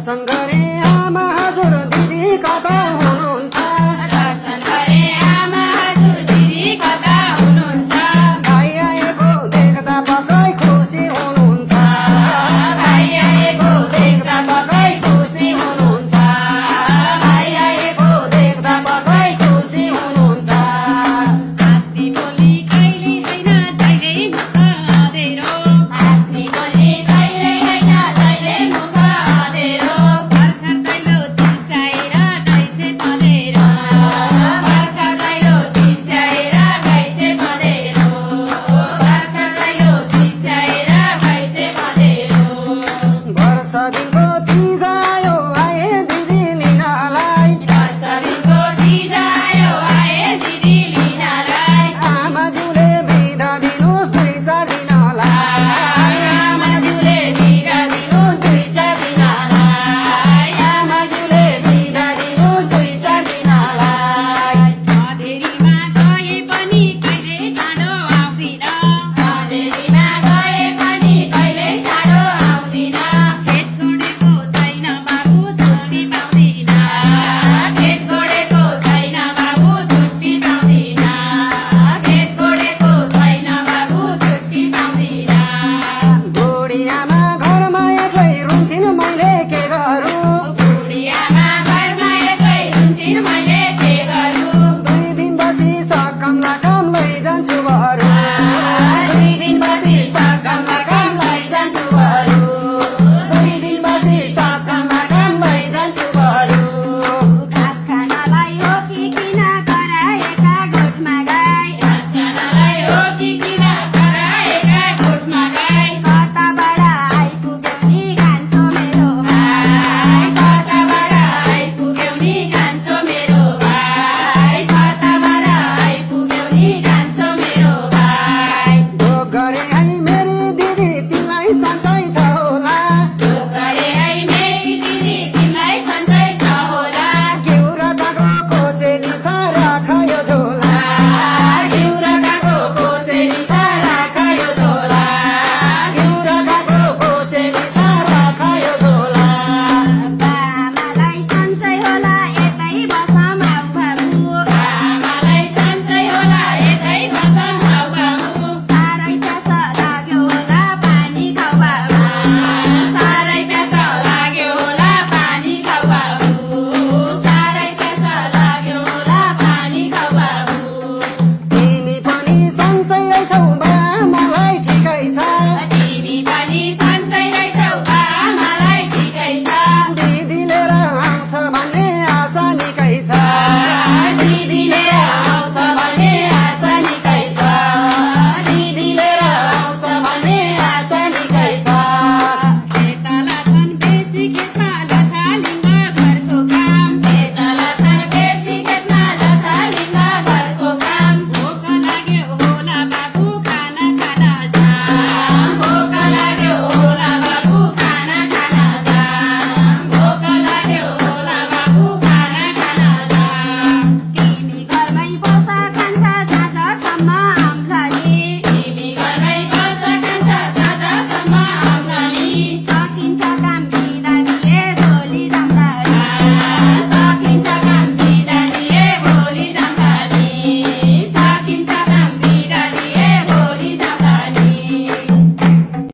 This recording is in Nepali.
दर्शन गरे आमा हजुर दिदी कता हुनुहुन्छ दर्शन गरे आमा हजुर दिदी कता हुनुहुन्छ भाइ आएको देख्दा पक्कै खुसी हुनुहुन्छ भाइ आएको देख्दा पक्कै खुसी हुनुहुन्छ भाइ आएको देख्दा पक्कै खुसी हुनुहुन्छ हाँस्ने बोली कहिले होइन जहिले मुख अँधेरो हाँस्ने बोली कहिले होइन जहिले मुख अँधेरो भर्खर दैलो चिसाएर गइछे पँधेरो भर्खर दैलो चिस्याएर गइछे पँधेरो भर्खर दैलो चिस्याएर गइछे पँधेरो वर्ष दिनको